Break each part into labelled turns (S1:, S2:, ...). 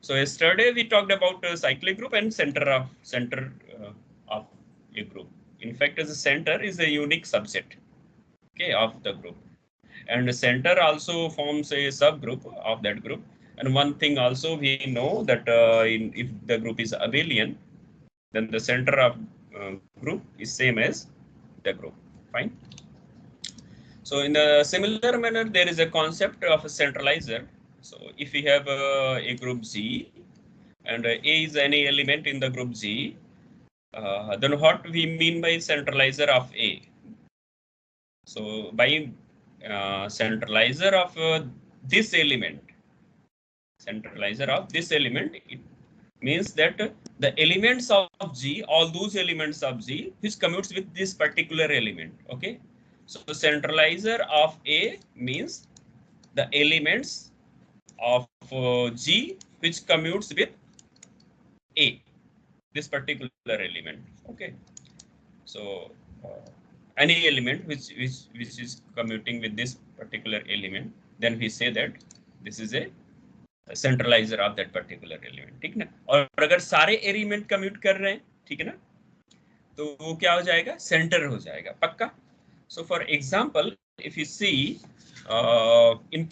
S1: So yesterday we talked about a cyclic group and center of a group. In fact, as a center is a unique subset, okay, of the group, and the center also forms a subgroup of that group. And one thing also we know that if the group is abelian, then the center of group is same as the group. Fine. So in a similar manner, there is a concept of a centralizer. So if we have a group Z and A is any element in the group Z, then what we mean by centralizer of A? So by centralizer of this element, it means that the elements of G, all those elements of G, which commutes with this particular element. Okay. So centralizer of A means the elements of G which commutes with A, this particular element. Okay. So any element which is commuting with this particular element, then we say that this is a centraliser of that particular element, ठीक ना। और अगर सारे element commute कर रहे हैं, ठीक है ना, तो वो क्या हो जाएगा, सेंटर हो जाएगा, पक्का। So for example if you see in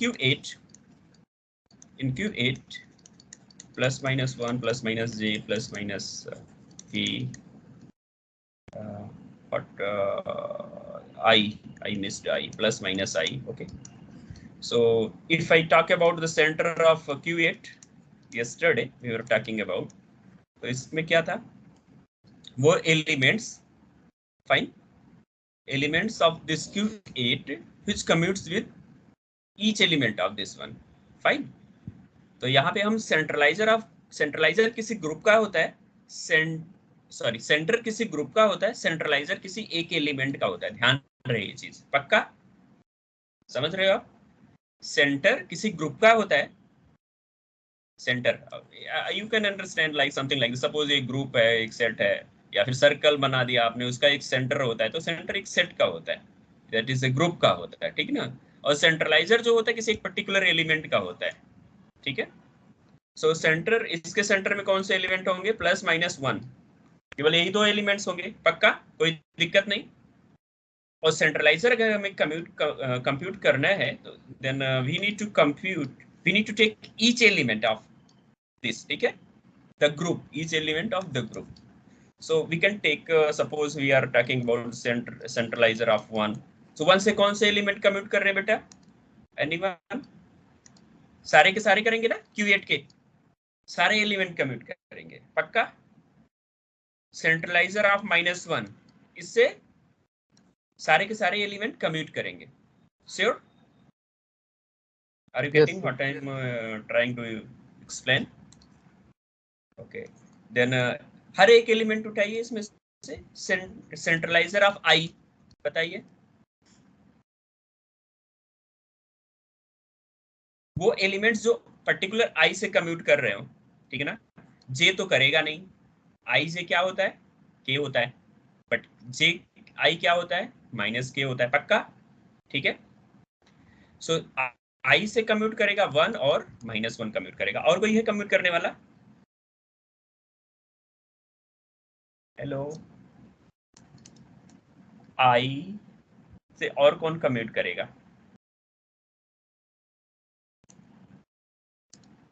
S1: Q8 plus minus 1 plus minus j plus minus p what I missed I plus minus I. Okay. So if I talk about the center of Q8, yesterday we were talking about, तो इसमें क्या था, वो elements, fine, elements of this Q8 which commutes with each element of this one, fine। तो यहाँ पे हम सेंट्रलाइजर किसी ग्रुप का होता है, सेंटर किसी ग्रुप का होता है, सेंट्रलाइजर किसी एक एलिमेंट का होता है, ध्यान रहे ये चीज, पक्का समझ रहे हो आप। सेंटर किसी ग्रुप का होता है, centre you can understand like something like suppose एक ग्रुप है, एक सेट है, या फिर सर्कल बना दिया आपने, उसका एक सेंटर होता है, तो सेंटर एक सेट का होता है, दैट इज ए ग्रुप का होता है, ठीक ना। और सेंट्रलाइजर जो होता है किसी एक पर्टिकुलर एलिमेंट का होता है, ठीक है। सो सेंटर, इसके सेंटर में कौन से एलिमेंट होंगे, प्लस माइनस 1, केवल यही दो एलिमेंट्स होंगे, पक्का कोई दिक्कत नहीं। और सेंट्रलाइजर अगर हमें कंप्यूट करना है तो then we need to take each element of this, ठीक है, the group, each element of the group. So we can take suppose we are talking about centraliser of 1। सो 1 से कौन से एलिमेंट कंप्यूट कर रहे हैं बेटा, एनीवन, सारे के सारे करेंगे ना, Q8 के सारे एलिमेंट कंप्यूट करेंगे, पक्का। सेंट्रलाइजर ऑफ -1, इससे सारे के सारे एलिमेंट कम्यूट करेंगे, sure, are you getting what I am trying to explain. Okay, then हर एक एलिमेंट उठाइए इसमें से, सेंट्रलाइजर ऑफ I बताइए, वो एलिमेंट्स जो पर्टिकुलर I से कम्यूट कर रहे हो, ठीक है ना। J तो करेगा नहीं, I से क्या होता है, K होता है, बट J I क्या होता है, -K होता है, पक्का, ठीक है। सो I से कम्यूट करेगा 1 और -1 कम्यूट करेगा, और कोई है कम्यूट करने वाला, हेलो, I से और कौन कम्यूट करेगा,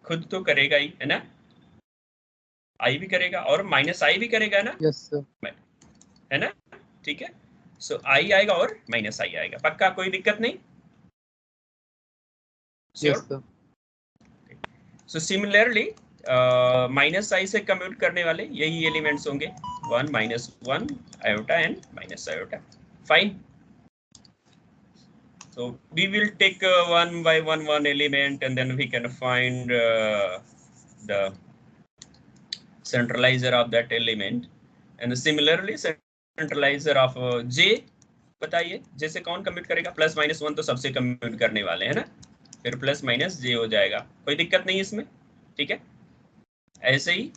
S1: खुद तो करेगा ही है ना, I भी करेगा और -I भी करेगा ना,
S2: यस सर,
S1: है ना, ठीक है। सो I आएगा और -I आएगा, पक्का कोई दिक्कत नहीं,
S2: yes sir.
S1: So similarly -I से कम्यूट करने वाले यही एलिमेंट्स होंगे, 1 -1 iota and -iota, fine. So we will take one by one element, and then we can find the centralizer of that element, and similarly centralizer of J बताइए, J से कौन commute करेगा, +-1 तो सबसे कम्यूट करने वाले हैं ना, फिर +-J हो जाएगा, कोई दिक्कत नहीं इसमें, ठीक है। ऐसे ही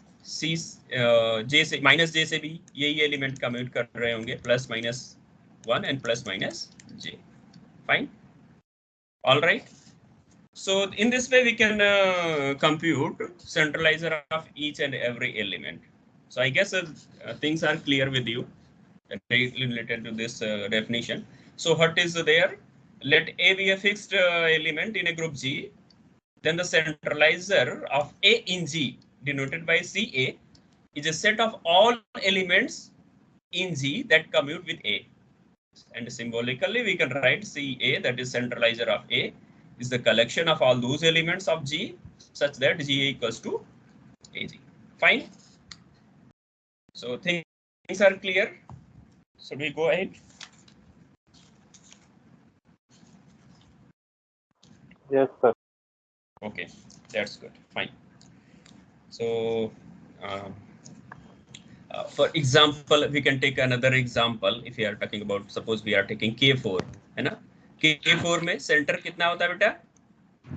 S1: J से -J से भी यही एलिमेंट कम्यूट कर रहे होंगे, +-1 and +-J, fine, all right। So in this way we can compute centralizer of each and every element. So I guess things are clear with you related to this definition. So what is there? Let A be a fixed element in a group G. Then the centralizer of A in G, denoted by CA, is a set of all elements in G that commute with A. And symbolically, we can write CA, that is centralizer of A, is the collection of all those elements of G such that G equals to AG. Fine. So things are clear. So we go ahead.
S2: Yes, sir.
S1: Okay, that's good. Fine. So for example, we can take another example. If we are talking about, suppose we are taking K4, है ना? K4 में centre कितना होता है बेटा?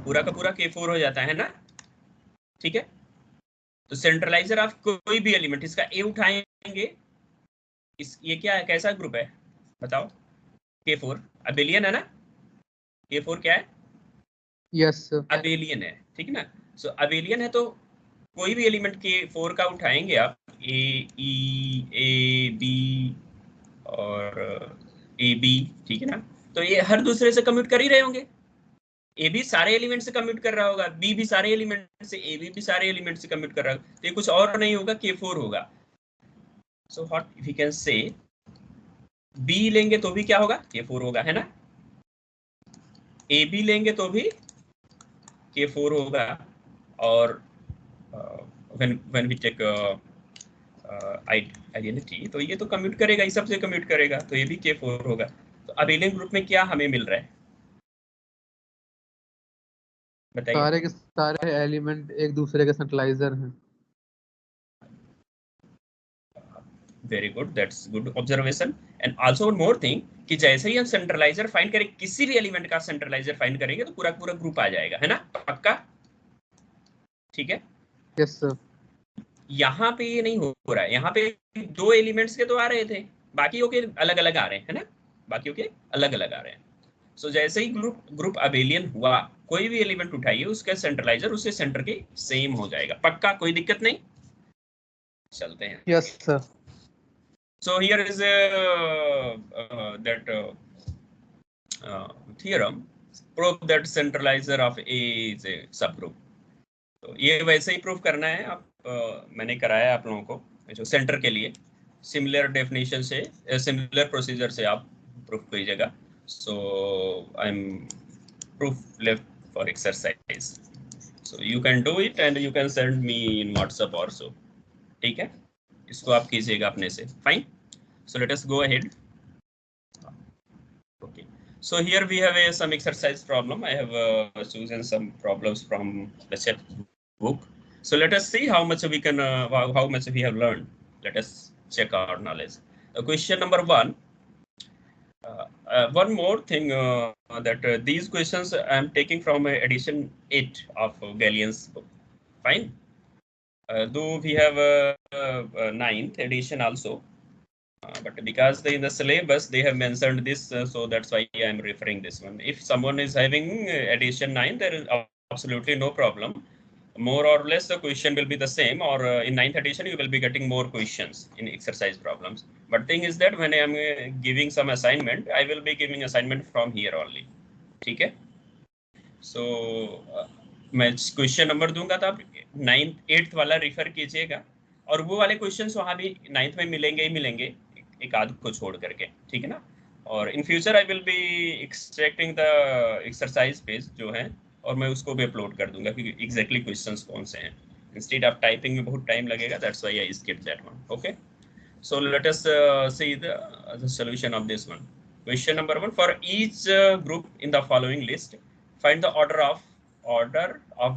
S1: पूरा का पूरा K4 हो जाता है ना? ठीक है? तो सेंट्रलाइजर ऑफ कोई भी एलिमेंट, इसका A उठाएंगे, ये क्या है, कैसा ग्रुप है बताओ? K4 अबेलियन है ना? K4 क्या है?
S3: यस सर,
S1: अबेलियन है, ठीक है ना? सो अबेलियन है तो कोई भी एलिमेंट K4 का उठाएंगे आप, A, E, A, B और A, B, ठीक है ना? तो ये हर दूसरे से कम्यूट कर ही रहे होंगे. ए भी सारे एलिमेंट से कम्यूट कर रहा होगा, बी भी सारे एलिमेंट से, ए भी सारे एलिमेंट से कम्यूट कर रहा होगा, तो ये कुछ और नहीं होगा, K4 होगा. So what we can say, B लेंगे तो भी क्या होगा, K4 होगा, है ना? ए भी लेंगे तो भी K4 होगा. और when we take आइडेंटिटी, तो ये तो कम्यूट करेगा, इस सब से कम्यूट करेगा, तो ये भी K4 होगा. तो अबेलियन ग्रुप में क्या हमें मिल रहा है बताइए?
S3: सारे के सारे एलिमेंट एक दूसरे के सेंट्रलाइजर हैं.
S1: Very good, that's good observation. And also one more thing कि जैसे ही हम सेंट्रलाइजर फाइंड करें, किसी भी एलिमेंट का सेंट्रलाइजर फाइंड करेंगे तो पूरा पूरा ग्रुप आ जाएगा, है ना? पक्का? ठीक है.
S3: Yes sir.
S1: यहाँ पे ये नहीं हो रहा है, यहाँ पे दो एलिमेंट्स के तो आ रहे थे, बाकियों के अलग अलग आ रहे हैं, है ना? बाकियों के अलग अलग आ रहे हैं. सो जैसे ही ग्रुप अबेलियन हुआ, कोई भी एलिमेंट उठाइए, उसका सेंट्रलाइजर उससे सेंटर के सेम हो जाएगा. पक्का? कोई दिक्कत नहीं? चलते हैं.
S3: Yes sir.
S1: So here is that theorem prove that centralizer of A is a subgroup. तो ये वैसे ही प्रूफ करना है आप, मैंने कराया आप लोगों को जो सेंटर के लिए, सिमिलर डेफिनेशन से, सिमिलर प्रोसीजर से आप प्रूफ कीजिएगा. So I am proof left for exercise. So you can do it and you can send me in WhatsApp also. ठीक है, इसको आप कीजिएगा अपने से. Fine. So let us go ahead. Okay. So here we have some exercise problem. I have chosen some problems from the chef book. So let us see how much we can, how much we have learned. Let us check our knowledge. Question number 1. One more thing that these questions I am taking from edition 8 of Gallien's book. Fine. Though we have 9th edition also. But because in the syllabus they have mentioned this, so that's why I am referring this one. If someone is having edition 9, there is absolutely no problem. More or less the question will be the same, or in 9th edition you will be getting more questions in exercise problems. But thing is that when I am giving some assignment, I will be giving assignment from here only. ठीक है? So मैं question number दूंगा तो आप 9th 8th वाला refer कीजिएगा, और वो वाले क्वेश्चंस वहाँ भी 9th में मिलेंगे ही मिलेंगे, एक आध को छोड़ करके. ठीक है ना? और in future I will be extracting the exercise page जो है, और मैं उसको भी अपलोड कर दूंगा कि एग्जैक्टली क्वेश्चंस कौन से हैं. इंस्टेड ऑफ टाइपिंग में बहुत टाइम लगेगा, that's why I skip that one. Okay, so let us see the solution of this one. Question number 1. For each group in the following list find the order of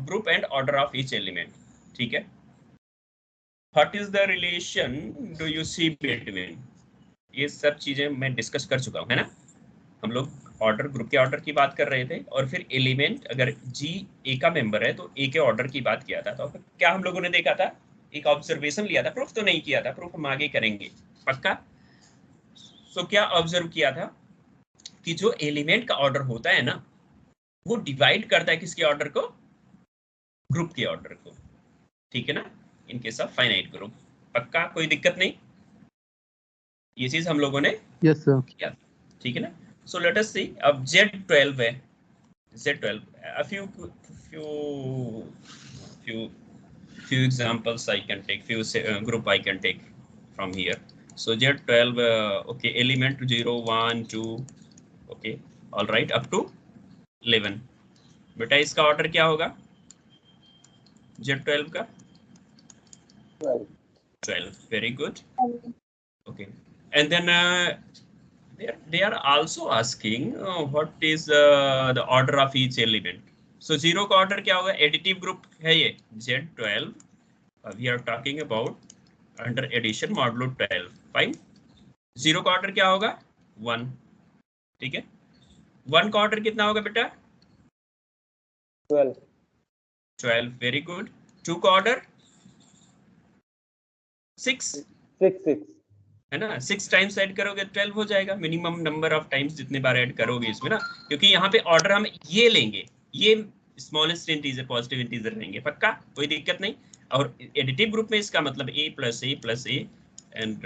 S1: group and order of each element. ठीक है. What is the relation do you see between? ये सब चीजें मैं discuss कर चुका हूँ, है ना? हम लोग ऑर्डर, ग्रुप के ऑर्डर की बात कर रहे थे, और फिर एलिमेंट अगर जी ए का मेंबर है तो ए के ऑर्डर की बात किया था. तो क्या हम लोगों ने देखा था? एक ऑब्जर्वेशन लिया था, प्रूफ तो नहीं किया था, प्रूफ हम आगे करेंगे. पक्का? सो क्या ऑब्जर्व किया था कि जो एलिमेंट का ऑर्डर होता है ना, वो डिवाइड करता है किसके ऑर्डर को, ग्रुप के ऑर्डर को, ठीक है ना, in case of finite group. पक्का, कोई दिक्कत नहीं, ये चीज हम लोगों ने
S3: यस सर।
S1: किया, ठीक है ना। सो लेट अस सी, अब Z12 है, Z12 a few few examples I can take, few group I can take from here. So Z12 okay, element 0 1 2 okay, all right, up to 11। बेटा इसका ऑर्डर क्या होगा Z12 का? 12, very good, okay। And then they are also asking what is the order of each element। so 0 का order क्या होगा, additive group है ये Z12, we are talking about under addition modulo 12, fine। 0 का order क्या होगा, 1, ठीक है। 1 का ऑर्डर कितना होगा बेटा, 12, वेरी गुड। 2 का ऑर्डर 6 है ना, 6 टाइम्स ऐड करोगे 12 हो जाएगा, मिनिमम नंबर ऑफ टाइम्स जितने बार ऐड करोगे इसमें ना, क्योंकि यहाँ पे ऑर्डर हम ये लेंगे, ये स्मॉलेस्ट इंटीजर पॉजिटिव इंटीजर लेंगे, पक्का, कोई दिक्कत नहीं। और एडिटिव ग्रुप में इसका मतलब a plus a and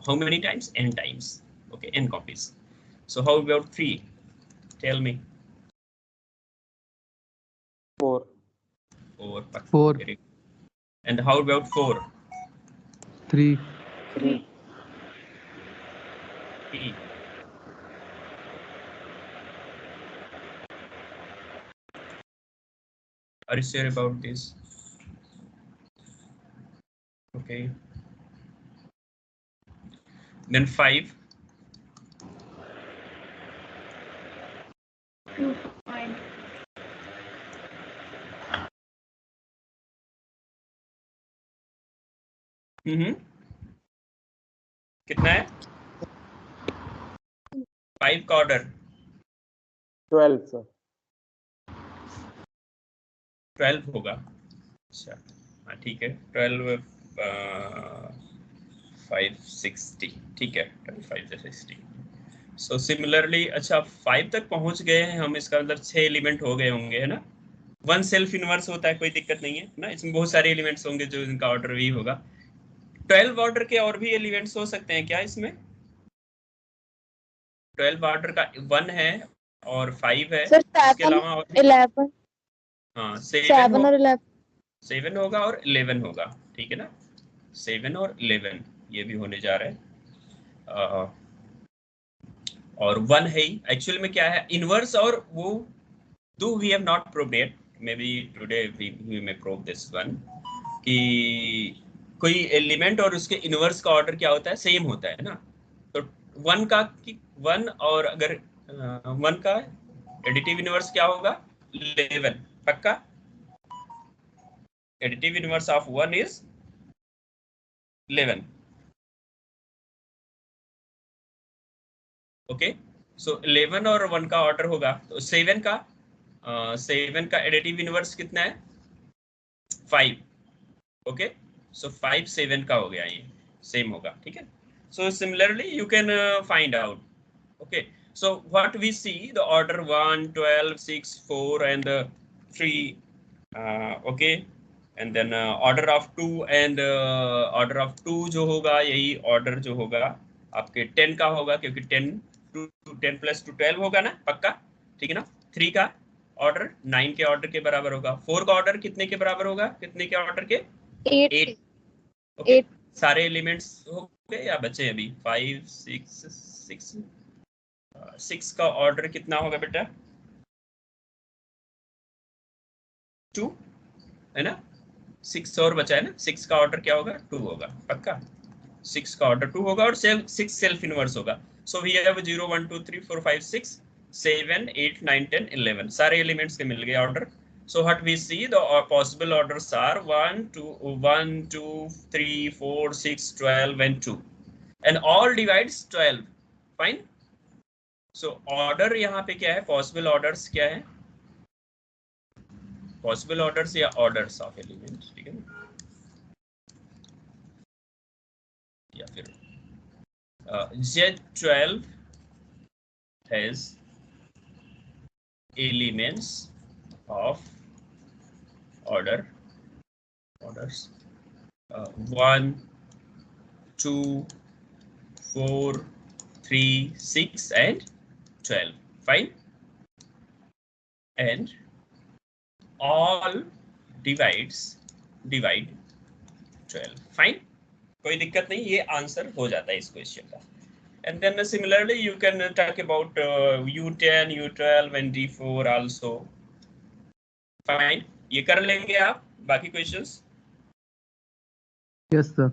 S1: how many times, n times, okay, n copies. So how about 3, tell me.
S2: 4
S3: 4
S1: and how about 4,
S3: 3
S1: 3, are you sure about this? Okay, then 5, कितना है 5 का ऑर्डर,
S2: 12 सर,
S1: 12 होगा, अच्छा हाँ ठीक है, 12 560, ठीक है, 12 560। सो सिमिलरली, अच्छा 5 तक पहुंच गए हैं हम, इसका मतलब 6 एलिमेंट हो गए होंगे, है ना। 1 सेल्फ इनवर्स होता है, कोई दिक्कत नहीं है ना, इसमें बहुत सारे एलिमेंट्स होंगे जो इनका ऑर्डर भी होगा। 12 ऑर्डर के और भी एलिमेंट्स हो सकते हैं क्या इसमें? 12 ऑर्डर का 1 है और 5 है, इसके अलावा और
S4: 11,
S1: हाँ
S4: 7 और 11।
S1: 7 होगा और 11 होगा, ठीक है ना, 7 और 11 ये भी होने जा रहे हैं। और 1 है ही, एक्चुअल में क्या है इनवर्स, और वो do we have not proved yet, maybe today we may prove this one, कि कोई एलिमेंट और उसके इनवर्स का ऑर्डर क्या होता है, सेम होता है ना। तो 1 का 1 और अगर 1 का एडिटिव इनवर्स क्या होगा, 11, पक्का, additive inverse of 1 is 11, okay. So 11 और 1 का ऑर्डर होगा, तो 7 का 7 का एडिटिव इनवर्स कितना है, 5, ओके। सो 5 7 का हो गया, ये सेम होगा, ठीक है। So similarly you can find out, okay, so what we see, the order 1 12 6 4 and 3, okay, and then order of 2 and order of 2 जो होगा, यही order जो होगा आपके 10 का होगा, क्योंकि 10 plus 2 12 होगा ना, पक्का, ठीक है ना। 3 का ऑर्डर 9 के ऑर्डर के बराबर होगा। 4 का ऑर्डर कितने के बराबर होगा, कितने के ऑर्डर के, 8, ओके। सारे एलिमेंट्स हो गए या बचे अभी, 5 6 6 का ऑर्डर कितना होगा बेटा, 2 है ना, 6 और बचा है ना, 6 का ऑर्डर क्या होगा, 2 होगा, पक्का, 6 का ऑर्डर 2 होगा और 6 सेल्फ इनवर्स होगा। सो वी हैव 0 1 2 3 4 5 6 7 8 9 10 11, सारे एलिमेंट्स के मिल गए order. So what we see, the possible orders are 1 2 3 4 6 12 and 2, and all divides 12, fine। So order यहाँ पे क्या है, possible orders क्या है, possible orders या orders of elements, ठीक है ना, या फिर Z12 has elements of orders 1, 2, 4, 3, 6 and 12. Fine. And all divide 12. Fine. कोई दिक्कत नहीं, ये आंसर हो जाता है इस क्वेश्चन का. And then similarly you can talk about U10, U12 and D4 also. Fine. ये कर लेंगे आप बाकी क्वेश्चंस.
S3: Yes sir.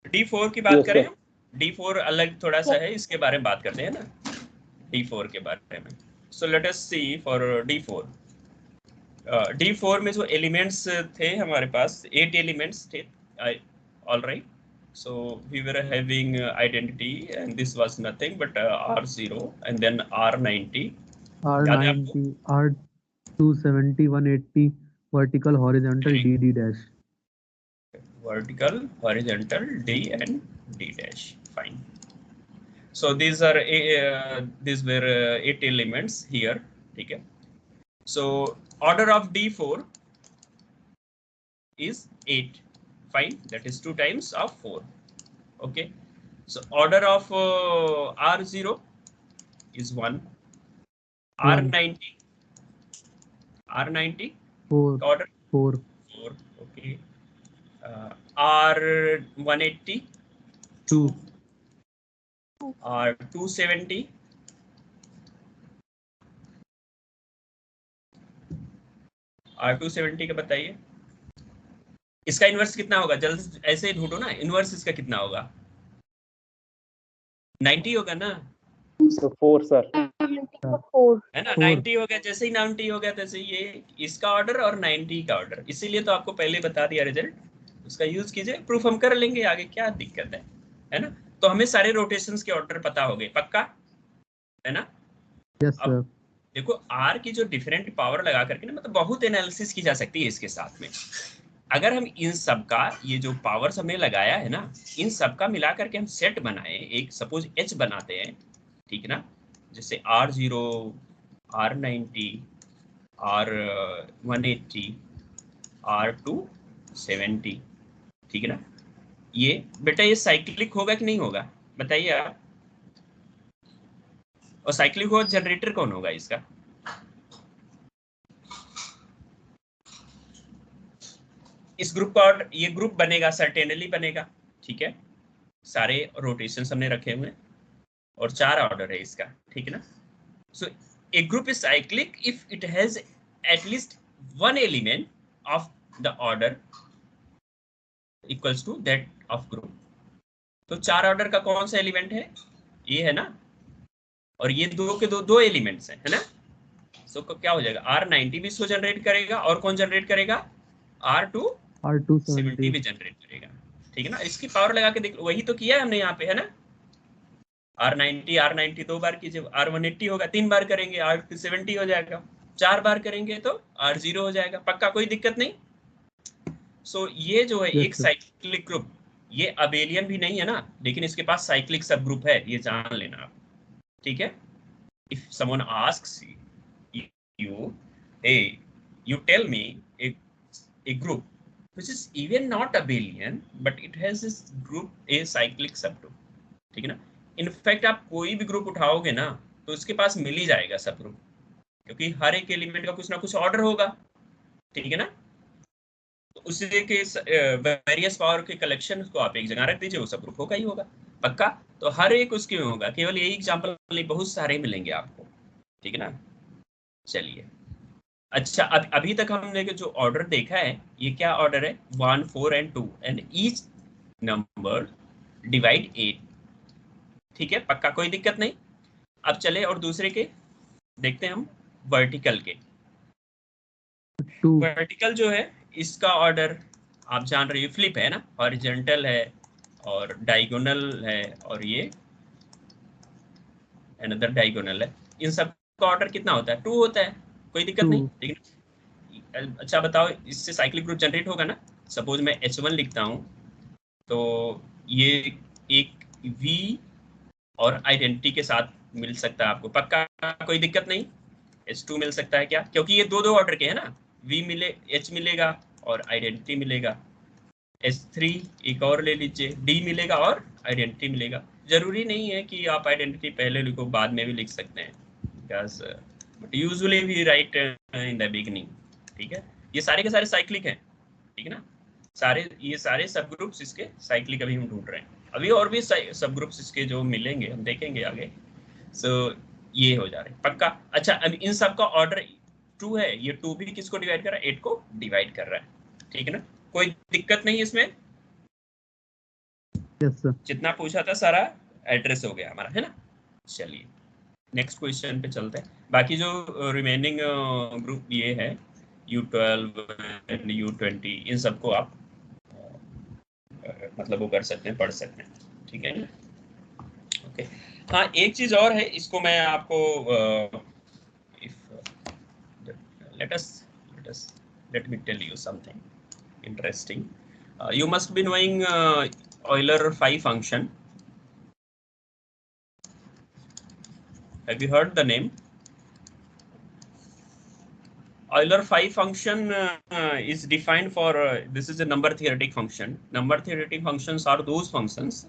S1: D4 की बात
S2: Yes,
S1: करें
S2: sir.
S1: हम. D4 अलग थोड़ा सा है, इसके बारे में बात करते हैं ना, D4 के बारे में. So let us see for D4. D4 में जो एलिमेंट्स थे हमारे पास 8 एलिमेंट्स थे. All right. So we were having identity and this was nothing but R0 and then R90.
S3: R90, R270, 180, vertical, horizontal, DD dash.
S1: Vertical, horizontal, D and D dash. Fine. So these are these were 8 elements here. Okay. So order of D4 is 8. Fine. That is 2 times of 4. Okay. So order of R0 is 1. R90. R90.
S3: 4.
S1: Order
S3: 4.
S1: 4. Okay. R180.
S3: 2.
S1: R270. R270 का बताइए. इसका inverse कितना होगा? जल्दी ऐसे ही ढूंढो ना, inverse इसका कितना होगा? 90 होगा ना?
S2: So 4 sir.
S1: है ना? 90 हो गया. जैसे ही 90 हो गया तैसे ये इसका ऑर्डर और 90 का ऑर्डर. इसीलिए तो आपको पहले बता दिया रिजल्ट. उसका यूज कीजिए, प्रूफ हम कर लेंगे आगे, क्या दिक्कत है ना? तो हमें सारे रोटेशंस के ऑर्डर पता हो गए, पक्का है ना?
S3: Yes sir.
S1: देखो आर की जो डिफरेंट पावर लगा करके ना, मतलब बहुत एनालिसिस की जा सकती है इसके साथ में. अगर हम इन सब का ये जो पावर्स हमने लगाया है ना, इन सब का मिला करके हम सेट बनाए, एक सपोज H बनाते हैं, ठीक ना? जैसे R0, R90, R180, R270, ठीक है ना? ये बेटा ये साइक्लिक होगा कि नहीं होगा, बताइए आप. और साइक्लिक हो जनरेटर कौन होगा इसका? इस ग्रुप का ऑर्डर, ये ग्रुप बनेगा, सर्टेनली बनेगा, ठीक है? सारे रोटेशंस हमने रखे हुए हैं और 4 ऑर्डर है इसका, ठीक है ना? So a group is cyclic if it has at least one element of the order equals to that of group. तो 4 ऑर्डर का कौन सा एलिमेंट है? ये है ना, और ये दो के दो एलिमेंट्स हैं, है ना? सो क्या हो जाएगा? R90 भी इसको जनरेट करेगा, और कौन जनरेट करेगा? R270 भी जनरेट करेगा, ठीक है ना? इसकी पावर लगा के देख लो, वही तो किया है हमने यहाँ पे, है ना? R90 2 बार कीजिए, R180 होगा 3 बार करेंगे, R270 हो जाएगा, 4 बार करेंगे तो R0 हो जाएगा, पक्का, कोई दिक्कत नहीं. सो ये जो है एक साइक्लिक ग्रुप, ये अबेलियन भी नहीं है ना, लेकिन इसके पास साइक्लिक सब ग्रुप है, ये जान लेना आप, ठीक है? If someone asks you, hey, you tell me a group which is even not abelian but it has this group a cyclic subgroup, ठीक है ना? इनफैक्ट आप कोई भी ग्रुप उठाओगे ना तो उसके पास मिल ही जाएगा सब ग्रुप, क्योंकि हर एक एलिमेंट का कुछ ना कुछ ऑर्डर होगा, ठीक है ना? तो उसी के वेरियस पावर के कलेक्शन को आप एक जगह रख दीजिए, वो सब ग्रुप होगा ही होगा, पक्का. तो हर एक उसके में होगा, केवल यही एग्जांपल नहीं, बहुत सारे मिलेंगे आपको, ठीक है ना? चलिए, अच्छा, अभी तक हमने जो ऑर्डर देखा है, ये क्या ऑर्डर है? 1, 4 and 2 and each number divide 8, ठीक है, पक्का, कोई दिक्कत नहीं. अब चले और दूसरे के देखते हैं हम, वर्टिकल के. वर्टिकल जो है इसका ऑर्डर आप जान रहे हो, फ्लिप है ना, हॉरिजॉन्टल है और डायगोनल है, और ये अनदर डायगोनल है. इन सब का ऑर्डर कितना होता है? 2 होता है, कोई दिक्कत नहीं, ठीक है? अच्छा बताओ, इससे साइक्लिक ग्रुप जनरेट होगा ना? सपोज मैं H1 लिखता हूँ, तो ये एक V और आइडेंटिटी के साथ मिल सकता है आपको, पक्का, कोई दिक्कत नहीं. H2 मिल सकता है क्या, क्योंकि ये दो ऑर्डर के हैं ना, V मिले, H मिलेगा और आइडेंटिटी मिलेगा। H3 एक और ले लीजिए, D मिलेगा और आइडेंटिटी मिलेगा। जरूरी नहीं है कि आप आइडेंटिटी पहले लिखो, बाद में भी लिख सकते हैं, because but usually we write in the beginning. ठीक है, ये सारे के सारे साइक्लिक हैं, ठीक है ना, ये सारे सब ग्रुप्स इसके साइक्लिक अभी हम ढूंढ रहे हैं। अभी और भी सब ग्रुप्स इसके जो मिलेंगे हम देखेंगे आगे। सो ये हो जा रहे हैं पक्का। अच्छा, अब इन सब का ऑर्डर 2 है, ये 2 भी किसको डिवाइड कर रहा है, 8 को डिवाइड कर रहा है, ठीक है ना, कोई दिक्कत नहीं इसमें।
S3: Yes sir.
S1: जितना पूछा था सारा एड्रेस हो गया हमारा, है ना। चलिए नेक्स्ट क्वेश्चन पे चलते हैं। बाकी जो रिमेनिंग ग्रुप ये है U12 एंड U20, इन सबको आप मतलब वो कर सकते हैं, पढ़ सकते हैं, ठीक है। ओके, हाँ एक चीज और है, इसको मैं आपको let me tell you something interesting. You must be knowing Euler phi function. Have you heard the name? Euler phi function is defined for this is a number theoretic function. Number theoretic functions are those functions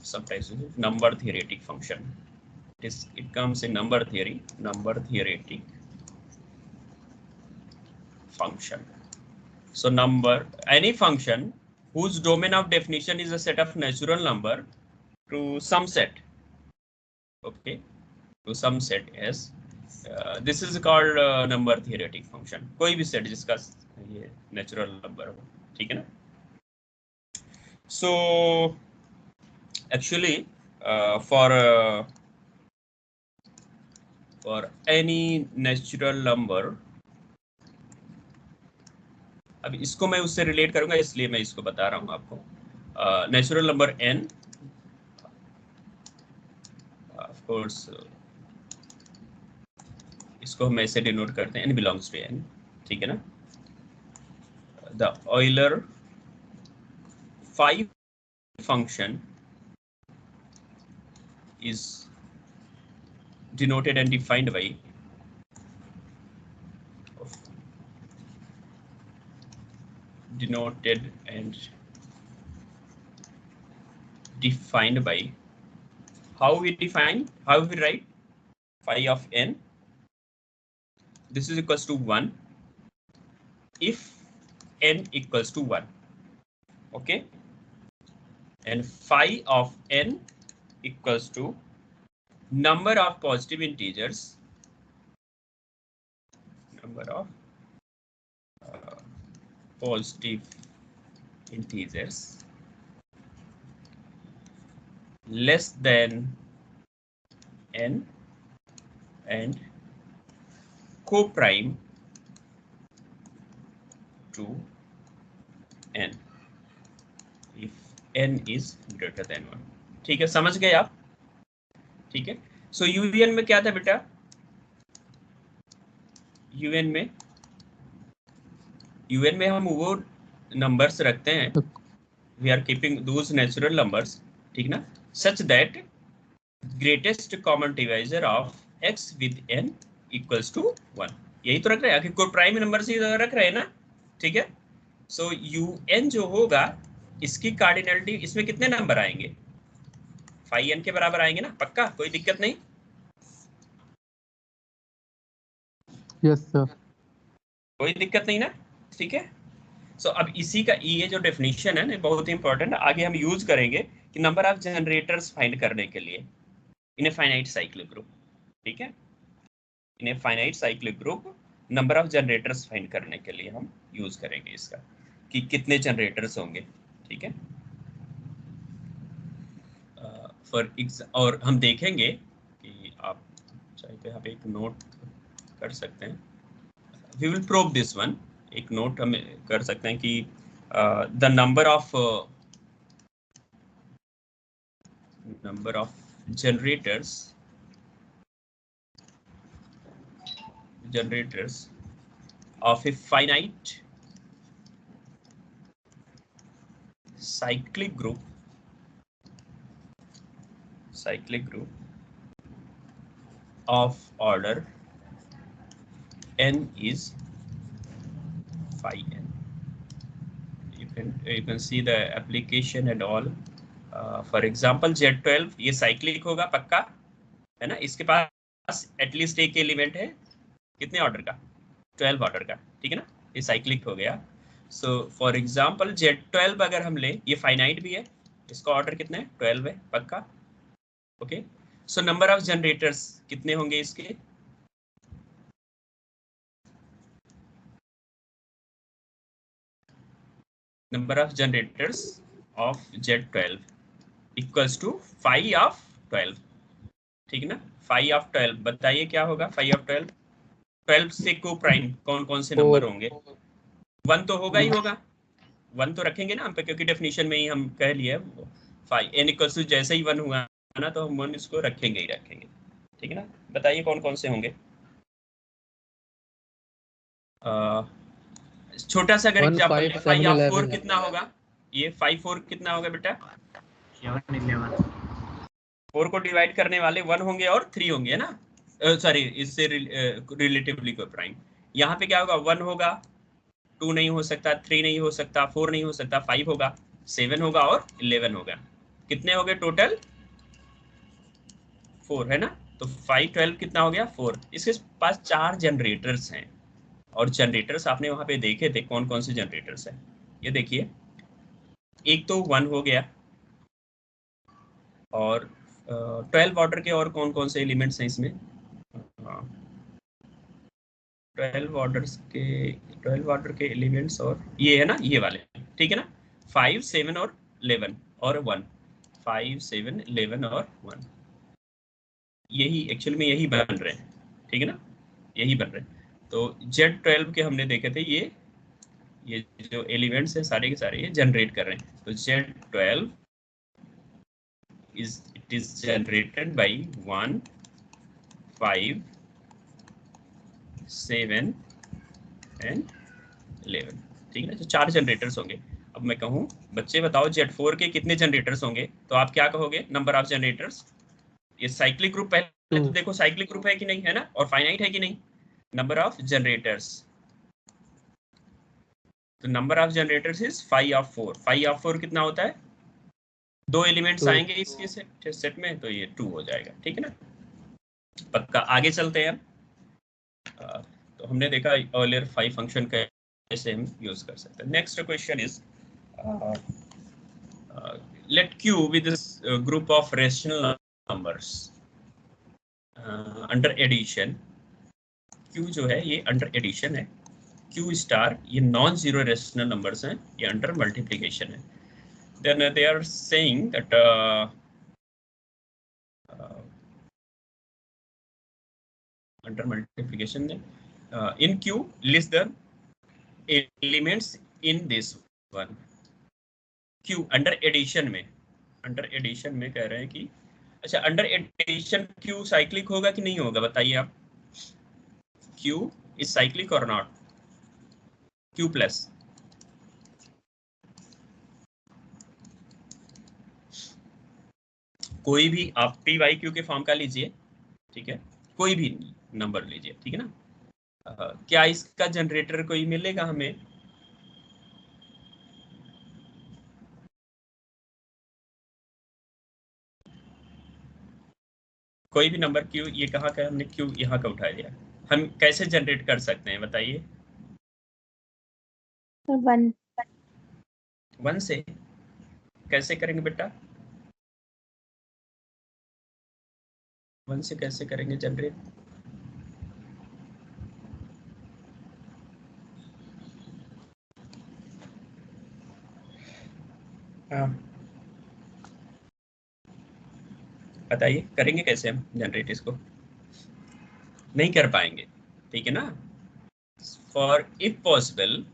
S1: sometimes number theoretic function. It comes in number theory, number theoretic function. So any function whose domain of definition is a set of natural number to some set, okay, to some set S. This is called number theoretic function. कोई भी set जिसका ये natural number हो, ठीक है ना। So actually for any natural number, अब इसको मैं उससे रिलेट करूंगा इसलिए मैं इसको बता रहा हूं आपको। Natural number n, of course इसको हम ऐसे डिनोट करते हैं n बिलोंग्स टू n, ठीक है ना। The Euler phi function is denoted and defined by how we write phi of n. This is equals to 1 if n equals to 1, okay, and phi of n equals to number of positive integers, less than n and co-prime to n if n is greater than 1, ठीक है, समझ गए आप, ठीक है। सो UN में क्या था बेटा, यूएन में हम वो नंबर्स रखते हैं, we are keeping those natural numbers, ठीक ना, such that greatest common divisor of x with n equals to 1, यही तो रख रहे हैं, आखिर कोई प्राइम नंबर से रख रहे हैं ना, ठीक है। सो un जो होगा इसकी कार्डिनलिटी, इसमें कितने नंबर आएंगे, फाई n के बराबर आएंगे ना, पक्का, कोई दिक्कत नहीं।
S3: Yes sir.
S1: कोई दिक्कत नहीं ना, ठीक है। सो अब इसी का ये जो डेफिनेशन है ना बहुत इंपॉर्टेंट, आगे हम यूज करेंगे कि नंबर ऑफ जनरेटर्स फाइंड करने के लिए in a finite cyclic group, ठीक है, in a finite cyclic group number of generators find करने के लिए हम यूज करेंगे इसका, कि कितने जनरेटर्स होंगे, ठीक है। और हम देखेंगे कि आप चाहे तो यहाँ पे एक नोट कर सकते हैं, we will prove this one, एक नोट हम कर सकते हैं कि the number of generators of a finite cyclic group of order n is phi n. You can see the application and all. For example Z12 ये cyclic होगा पक्का है ना, इसके पास एटलीस्ट एक एलिमेंट है कितने ऑर्डर का, 12 ऑर्डर का, ठीक है ना, ये साइक्लिक हो गया. सो फॉर एग्जांपल Z12 अगर हम ले, ये फाइनाइट भी है, इसका ऑर्डर कितना है, 12 है पक्का. Okay, so number of generators कितने होंगे इसके, number of generators of Z12 equals to phi of 12, ठीक है ना, फाई ऑफ 12. बताइए क्या होगा फाई ऑफ 12. 12 से को प्राइम कौन कौन से नंबर होंगे, 1 तो होगा ही होगा, 1 तो रखेंगे ना हम पे, क्योंकि डेफिनेशन में ही हम कह लिए फाई n इक्वल्स टू जैसे ही 1 हुआ ना तो हम 1 इसको रखेंगे ही रखेंगे, ठीक है ना. बताइए कौन कौन से होंगे. छोटा सा अगर एग्जांपल 5 ऑफ 4 कितना होगा, ये 5 4 कितना होगा बेटा, 4 को डिवाइड करने वाले 1 होंगे और 3 होंगे, है ना, सॉरी इससे रिलेटिवली कोई प्राइम. यहाँ पे क्या होगा, 1 होगा, 2 नहीं हो सकता, 3 नहीं हो सकता, 4 नहीं हो सकता, 5 होगा, 7 होगा और 11 होगा. कितने हो गए टोटल, 4 है ना. तो 5 12 कितना हो गया, 4. इसके पास 4 जनरेटर्स हैं, और जनरेटर्स आपने वहां पे देखे थे कौन कौन से जनरेटर्स हैं. ये देखिए, एक तो 1 हो गया, और 12 ऑर्डर के और कौन कौन से एलिमेंट्स हैं इसमें, 12 ऑर्डर के एलिमेंट्स, और ये है ना, ये वाले, ठीक है ना, 5 7 और 11 और 1, 5 7 11 और 1, यही एक्चुअल में यही बन रहे हैं, ठीक है ना, यही बन रहे हैं. तो Z12 के हमने देखे थे, ये जो एलिमेंट्स हैं सारे के सारे ये जनरेट कर रहे हैं. तो Z12 it is generated by 1 5 7 and 11, ठीक है ना. तो 4 जनरेटर्स होंगे. अब मैं कहूँ बच्चे बताओ Z4 के कितने जनरेटर्स होंगे, तो आप क्या कहोगे, नंबर ऑफ जनरेटर्स. ये साइक्लिक ग्रुप पहले तो देखो साइक्लिक ग्रुप है कि नहीं, है ना, और फाइनाइट है कि नहीं. नंबर ऑफ जनरेटर्स, तो number of generators is 5 of 4. 5 of 4 कितना होता है, 2 एलिमेंट्स आएंगे इसके सेट में, तो ये 2 हो जाएगा, ठीक है ना, पक्का. आगे चलते हैं. तो हमने देखा अर्लियर 5 फंक्शन कैसे हम यूज कर सकते हैं. Next question is let Q with this group of rational numbers under addition. Q जो है ये अंडर एडिशन है, Q स्टार ये नॉन जीरो रेशनल नंबर्स हैं, ये अंडर मल्टीप्लिकेशन है. Then they are saying that under multiplication in Q list the elements in this one. Q under addition में कह रहे हैं कि अच्छा अंडर एडिशन Q साइक्लिक होगा कि नहीं होगा, बताइए आप. Q इज साइक्लिक और नॉट, Q प्लस, कोई भी आप PYQ के फॉर्म का लीजिए, ठीक है, कोई भी नंबर लीजिए, ठीक है ना. क्या इसका जनरेटर कोई मिलेगा हमें, कोई भी नंबर Q, ये कहाँ का हमने Q यहाँ का उठा लिया, हम कैसे जनरेट कर सकते हैं बताइए. 1 से कैसे करेंगे बेटा, 1 से कैसे करेंगे जनरेट. बताइए करेंगे कैसे हम जनरेट, इसको नहीं कर पाएंगे, ठीक है ना. फॉर इफ पॉसिबल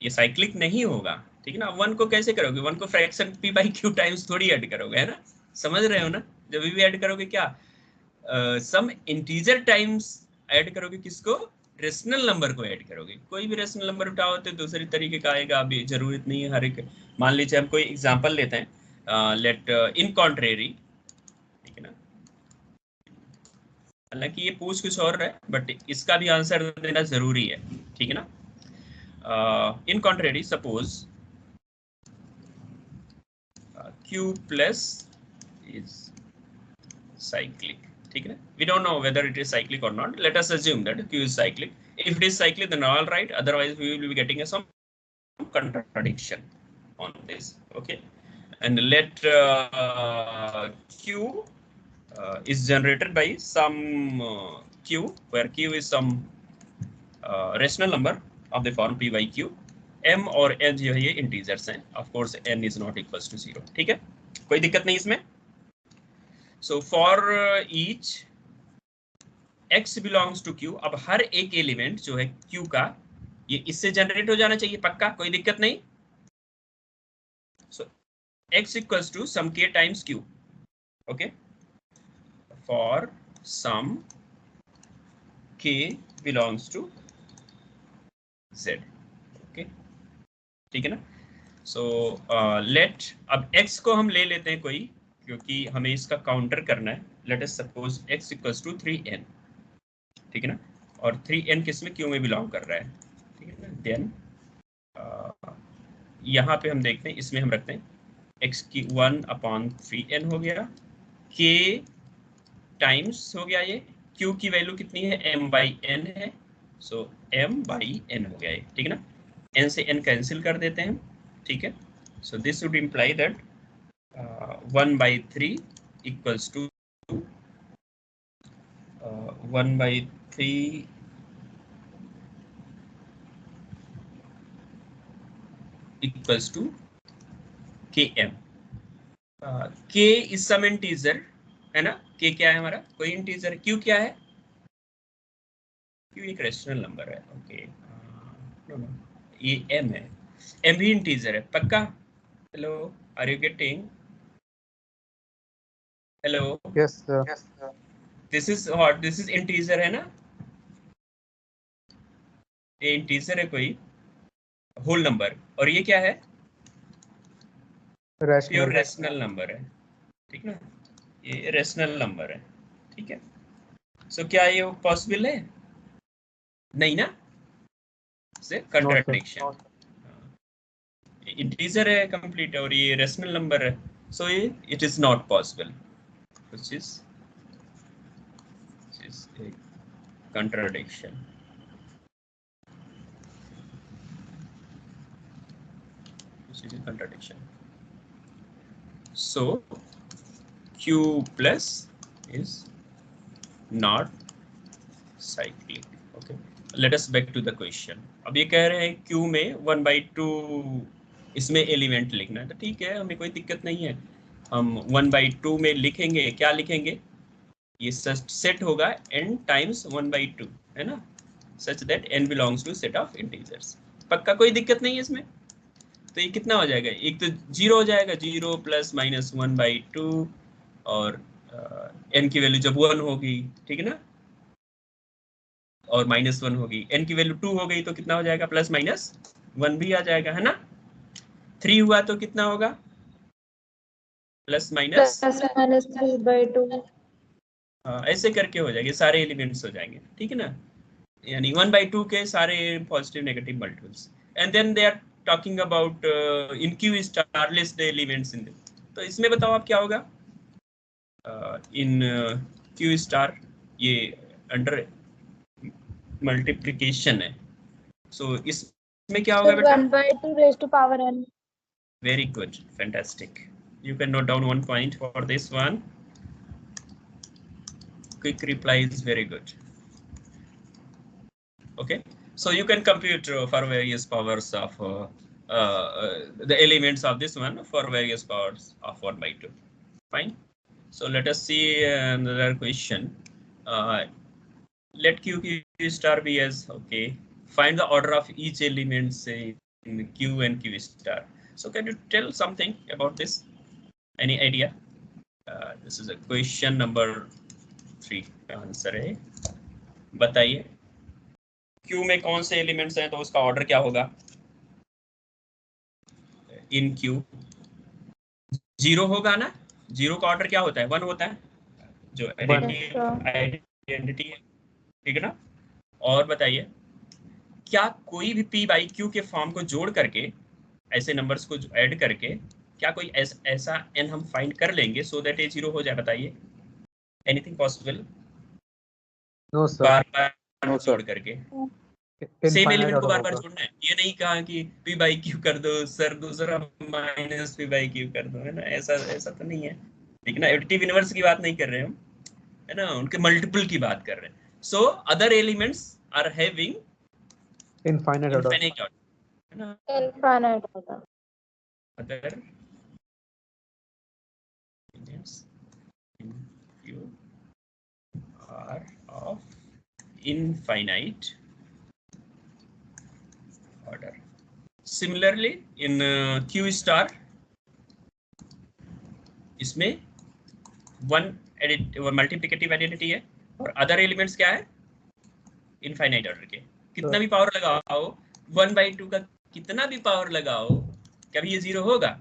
S1: ये साइक्लिक नहीं होगा, ठीक है ना. 1 को कैसे करोगे, 1 को फ्रैक्शन P/Q टाइम्स थोड़ी ऐड करोगे, है ना, समझ रहे हो ना. जब भी ऐड करोगे क्या सम इंटीजर टाइम्स ऐड करोगे, किसको, रेशनल नंबर को ऐड करोगे. कोई भी रेशनल नंबर उठाओ तो दूसरी तरीके का आएगा, अभी जरूरत नहीं है हर एक. मान लीजिए हम कोई एग्जांपल लेते हैं, लेट इन कॉन्ट्रेरी, ठीक है ना, हालांकि ये पूछ कुछ और है, बट इसका भी आंसर देना जरूरी है, ठीक है ना। In contrary suppose Q plus is cyclic, ठीक है ना। We don't know whether it is cyclic or not. Let us assume that Q is cyclic. If it is cyclic, then all right. Otherwise, we will be getting some contradiction on this. Okay, and let Q is generated by some Q, where Q is some rational number of the form P by Q. M और N जो है ये integers हैं. Of course, N is not equals to 0. ठीक है, कोई दिक्कत नहीं इसमें. So for each X belongs to Q, अब हर एक एलिमेंट जो है Q का ये इससे जनरेट हो जाना चाहिए पक्का, कोई दिक्कत नहीं. So X equals to some K times Q. Okay, for some K belongs to Z. Okay, ठीक है ना. So let, अब X को हम ले लेते हैं कोई, क्योंकि हमें इसका काउंटर करना है. Let us suppose X equals to 3n, ठीक है ना, और 3n किस में, Q में बिलोंग कर रहा है, ठीक है ना. Then यहाँ पे हम देखते हैं, इसमें हम रखते हैं x की 1/3n हो गया, k टाइम्स हो गया ये, Q की वैल्यू कितनी है, m/n है. सो m/n हो गया ये, ठीक है ना. n से n कैंसिल कर देते हैं, ठीक है. So this would imply that 1/3 equals to 1/3 equals to km. k is some integer है ना. k क्या है हमारा, कोई इंटीजर. q क्या है, q एक रेशनल नंबर है. ओके, ये m है, m भी इंटीजर है पक्का. Hello, are you getting? Hello,
S3: Yes, sir.
S1: This is what, this is integer है ना, ये इंटीजर है कोई होल नंबर, और ये क्या है, प्योर
S3: Rational.
S1: रेशनल नंबर है, ठीक ना. ये रेशनल नंबर है, ठीक है. सो क्या ये पॉसिबल है, नहीं ना, से कंट्राडिक्शन. इंटीजर है कंप्लीट और ये रेशनल नंबर है, सो ये it is not possible, which is a contradiction. This is a contradiction. So Q plus is not cyclic. Okay, let us back to the question. अब ये कह रहे हैं Q में 1/2 इसमें एलिमेंट लिखना है, तो ठीक है, हमें कोई दिक्कत नहीं है. हम 1/2 में लिखेंगे, क्या लिखेंगे, ये सेट होगा n टाइम्स 1/2 है ना, such that n belongs to set of integers. पक्का, कोई दिक्कत नहीं है इसमें. तो ये कितना हो जाएगा, एक तो 0 हो जाएगा, 0 प्लस माइनस 1/2, और n की वैल्यू जब 1 होगी, ठीक है ना, और -1 होगी, n की वैल्यू 2 हो गई तो कितना हो जाएगा, प्लस माइनस 1 भी आ जाएगा, है ना. 3 हुआ तो कितना होगा, प्लस माइनस
S4: 3/2.
S1: ऐसे करके हो जाएंगे, सारे एलिमेंट्स हो जाएंगे, ठीक है ना. यानी 1/2 के सारे positive negative multiples, and then they are talking about in Q star list the elements in. तो इसमें बताओ आप क्या होगा, इन क्यू स्टार ये अंडर मल्टीप्लिकेशन है, सो इसमें क्या होगा बेटा,
S4: 1/2 raised to power n.
S1: Very good, fantastic. You can note down 1 point for this one. Quick reply is very good. Okay, so you can compute for various powers of the elements of this one for various powers of 1/2. Fine. So let us see another question. Let q star be as, okay, find the order of each element, say in q and q star. So can you tell something about this? Any idea? This is a question number 3 का answer है, बताइए. Q में कौन से elements हैं तो उसका order क्या होगा, इन Q 0 होगा ना, 0 का ऑर्डर क्या होता है, 1 होता है, जो आइडेंटिटी आइडेंटिटी है, ठीक है ना। और बताइए, क्या कोई भी p बाई q के फॉर्म को जोड़ करके, ऐसे नंबर्स को ऐड करके, क्या कोई ऐसा n हम फाइंड कर लेंगे सो दैट a 0 हो जाए? बताइए, एनीथिंग पॉसिबल?
S3: नो सर,
S1: बार बार
S2: No, sir.
S1: जोड़ करके सेम
S3: इनफाइनाइट
S1: एलिमेंट को
S3: ऑर्डर
S1: बार बार
S3: होगा।
S1: जोड़ना है, ये नहीं कहा कि p बाई q कर दो सर, दूसरा माइनस p बाई q कर दो, है ना। ऐसा ऐसा तो नहीं है, ठीक है ना। एडिटिव इनवर्स की बात नहीं कर रहे हम, है ना, उनके मल्टीपल की बात कर रहे हैं। So other elements are having
S3: infinite order.
S1: Infinite order, है ना।
S4: Infinite order.
S1: Other elements in Q are of infinite order. Similarly, in Q star, इसमें वन मल्टीप्लिकेटिव आइडेंटिटी है, और अदर एलिमेंट्स क्या है? इनफाइनाइट ऑर्डर के। कितना भी पावर लगाओ, 1/2 का कितना भी पावर लगाओ, कभी ये 0 होगा?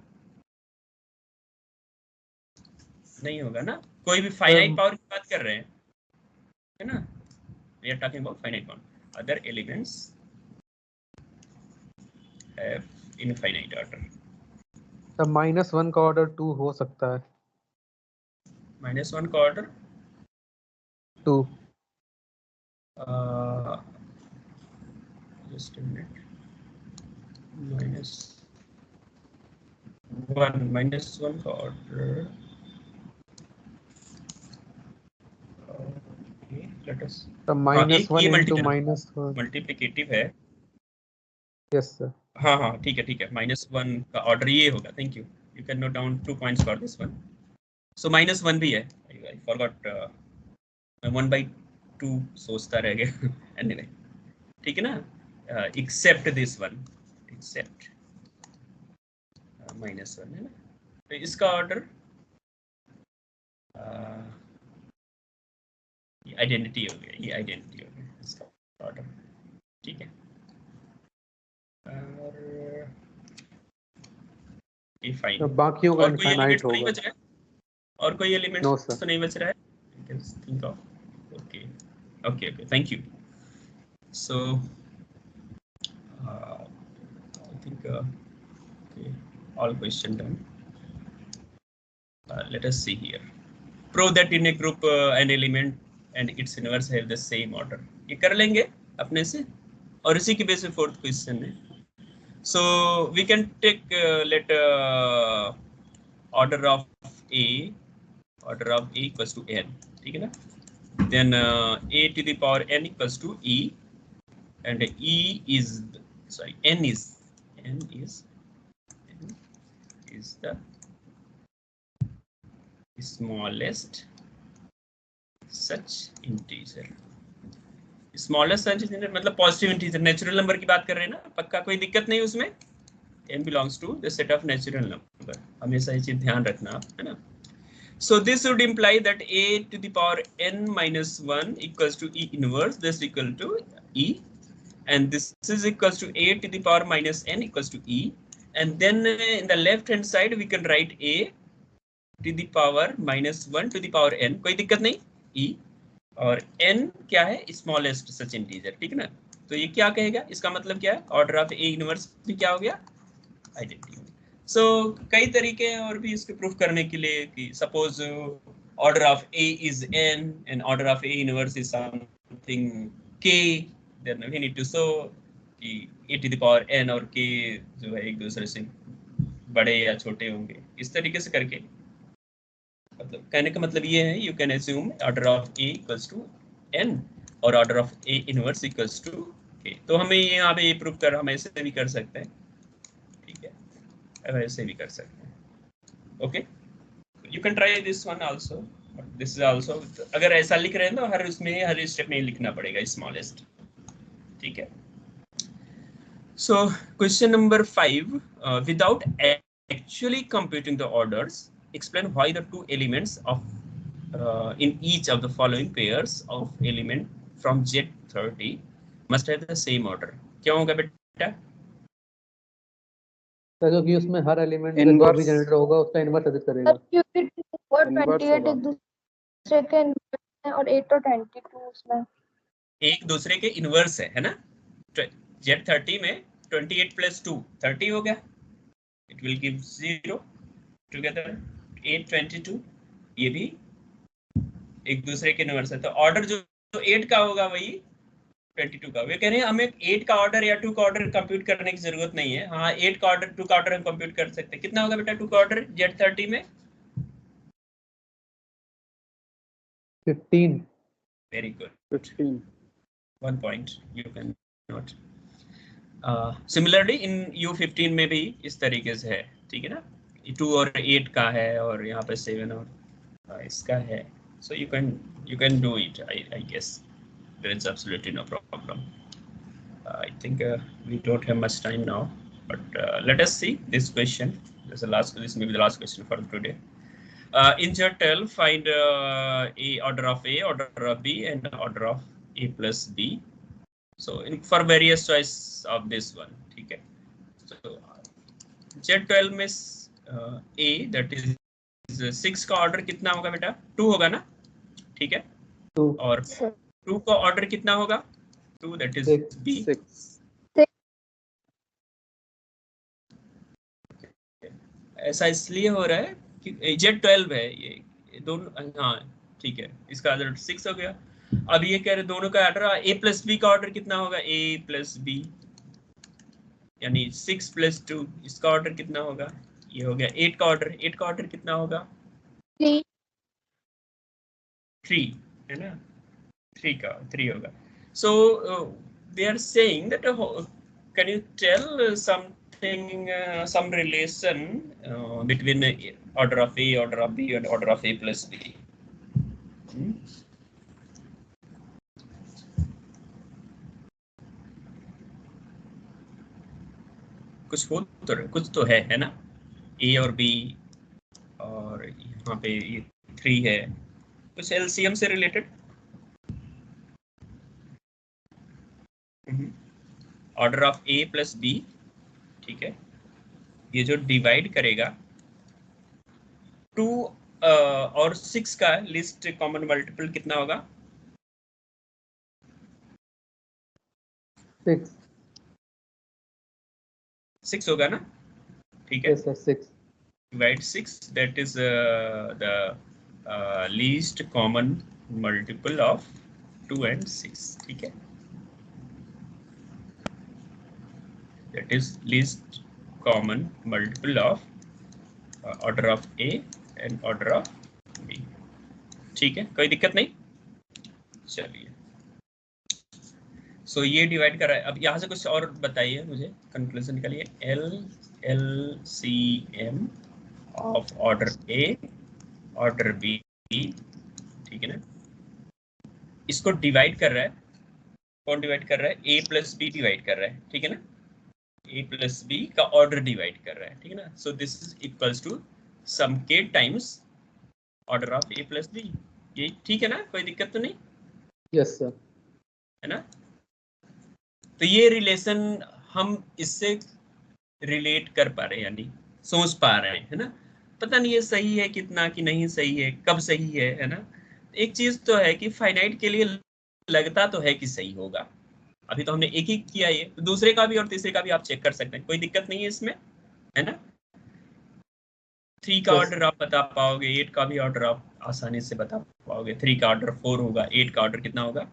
S1: नहीं होगा ना। कोई भी फाइनाइट पावर की बात कर रहे हैं, है ना। We are talking about finite one. Other elements have infinite order.
S3: तो -1 का ऑर्डर 2 हो सकता है।
S1: -1 का ऑर्डर
S3: 2।
S1: just a minute. -1 का ऑर्डर, okay, let us,
S3: तो
S1: एक
S3: -1
S1: ये
S3: into -1।
S1: मल्टीप्लिकेटिव है।
S3: Yes sir.
S1: हाँ हाँ, ठीक है ठीक है, -1 का ऑर्डर ये होगा। Thank you, you can note down 2 points for this one. So -1 भी है, आई फॉरगॉट, मैं 1/2 सोचता रह गया। एनीवे, ठीक है ना। एक्सेप्ट दिस वन, एक्सेप्ट -1, है ना। तो इसका ऑर्डर ये आइडेंटिटी हो गया, ये आइडेंटिटी हो गया इसका ऑर्डर, ठीक है। और ये फाइन।
S3: तो बाकियों का
S1: और कोई एलिमेंट्स
S3: इनफाइनाइट
S1: तो नहीं
S3: होगा।
S1: बच रहा है? और कोई
S3: नो
S1: एलिमेंट्स
S3: सर।
S1: तो नहीं बच रहा है? You can think of. Okay, okay, okay. Thank you. So, I think okay, all question done. Let us see here. Prove that in a group an element and its inverse have the same order. ये कर लेंगे अपने से, और इसी की base पे fourth question है। So we can take let order of A equals to n, ठीक है ना। Then a to the power n equals to e, and n is the smallest such integer. Smallest such integer मतलब positive integer, natural number की बात कर रहे हैं ना, पक्का कोई दिक्कत नहीं उसमें। n belongs to the set of natural number, हमेशा ये चीज ध्यान रखना आप, है ना। So this would imply that a to the power n minus 1 equals to e inverse, this equal to e, and this is equals to a to the power minus n equals to e, and then in the left hand side we can write a to the power minus 1 to the power n, कोई दिक्कत नहीं, e, और n क्या है? Smallest सच integer, ठीक है ना। तो ये क्या कहेगा? इसका मतलब क्या है? ऑर्डर ऑफ ए इनवर्स भी क्या हो गया? आइडेंटिटी। सो कई तरीके हैं और भी इसके प्रूफ करने के लिए, कि suppose order of a is n and order of a inverse is something k, then we need to show कि a to the power n और k जो है एक दूसरे से बड़े या छोटे होंगे, इस तरीके से करके। मतलब कहने का मतलब ये है, you can assume order of a equals to n और order of a inverse equals to k। तो हमें यहाँ पे ये प्रूफ कर, हम ऐसे भी कर सकते हैं, ठीक है, ऐसे भी कर सकते हैं। Okay, you can try this one also, this is also. अगर ऐसा लिख रहे हैं तो हर उसमें हर स्टेप में लिखना पड़ेगा स्मॉलेस्ट, ठीक है। So question number 5, without actually computing the orders, explain why the two elements of in each of the following pairs of element from Z30 must have the same order. क्यों होगा बेटा?
S3: क्योंकि उसमें हर एलिमेंट का जो भी
S2: Inverse.
S3: जनरेटर होगा उसका इनवर्स एडिट करेगा।
S4: Sir, Q8 और
S2: Inverse
S4: 28
S2: होगा.
S4: एक दूसरे के और 8 और 22 उसमें
S1: एक दूसरे के इनवर्स है ना। Z30 में 28 + 2 30 हो गया, इट विल गिव 0 टुगेदर 8 22, ये भी एक दूसरे के इनवर्स है। तो ऑर्डर जो 8 का होगा वही 22 का। वे कह रहे हैं हमें 8 का ऑर्डर या 2 का ऑर्डर कंप्यूट करने की जरूरत नहीं है। हाँ 8 का ऑर्डर 2 का ऑर्डर हम कंप्यूट कर सकते हैं। कितना होगा बेटा 2 का ऑर्डर Z30 में?
S3: 15.
S1: Very good,
S2: 15.
S1: 1 point you can note. Similarly in U15 में भी इस तरीके से है, ठीक है ना। 2 और 8 का है और यहाँ पे 7 और इसका है। So you can do it. I guess there is absolutely no problem. I think we don't have much time now, but let us see this question. This may be the last question for today. In Z12, find order of A, order of B, and order of A plus B. So for various choice of this one, ठीक है। So Z12 में A that is 6 का order कितना होगा बेटा? 2 होगा ना, ठीक है।
S3: 2.
S1: और 2 का ऑर्डर कितना होगा? 2 that is
S3: 6.
S1: B.
S2: 6.
S1: ऐसा इसलिए हो रहा है कि Z12 है ये दोनों, हाँ ठीक है, इसका ऑर्डर 6 हो गया। अब ये कह रहे दोनों का ऑर्डर A + B का ऑर्डर कितना होगा? A + B यानी 6 + 2, इसका ऑर्डर कितना होगा? ये हो गया 8 का ऑर्डर। 8 का ऑर्डर कितना होगा? 3 है ना, 3 होगा। So they are saying that can you tell something, some relation between order of A, order of B, and order of A plus B? कुछ तो है ना। A और B और यहाँ पे ये 3 है, कुछ LCM से related. Order of A + B, ठीक है। ये जो डिवाइड करेगा 2 और 6 का लिस्ट कॉमन मल्टीपल कितना होगा? 6 होगा ना, ठीक है।
S3: Yes, sir. 6.
S1: Divide 6, that is the least common multiple of 2 and 6, ठीक है। That is least common multiple of order of A and order of B, ठीक है, कोई दिक्कत नहीं। चलिए, सो ये डिवाइड कर रहा है। अब यहाँ से कुछ और बताइए मुझे, कंक्लूजन निकालिए। LCM of order A, order B, ठीक है ना। इसको डिवाइड कर रहा है, कौन डिवाइड कर रहा है? A + B डिवाइड कर रहा है, ठीक है ना। A + B का ऑर्डर डिवाइड कर रहा है, ठीक है ना। So this is equals to some K times order of A + B, ये ठीक है ना, कोई दिक्कत तो नहीं?
S3: Yes, sir.
S1: है ना। तो ये रिलेशन हम इससे रिलेट कर पा रहे हैं, यानी सोच पा रहे हैं, है ना। पता नहीं ये सही है कितना कि नहीं सही है, कब सही है ना। एक चीज तो है कि फाइनाइट के लिए लगता तो है कि सही होगा। अभी तो हमने एक ही किया, ये तो दूसरे का भी और तीसरे का भी आप चेक कर सकते हैं, कोई दिक्कत नहीं है इसमें, है ना। 3 का ऑर्डर आप बता पाओगे, 8 का भी ऑर्डर आप आसानी से बता पाओगे। 3 का ऑर्डर 4 होगा, 8 का ऑर्डर कितना होगा?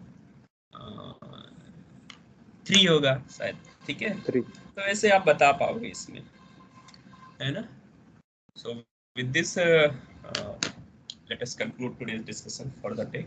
S1: 3 होगा शायद, ठीक है।
S2: 3.
S1: तो ऐसे आप बता पाओगे इसमें, है ना। So with this let us conclude today's discussion for the day.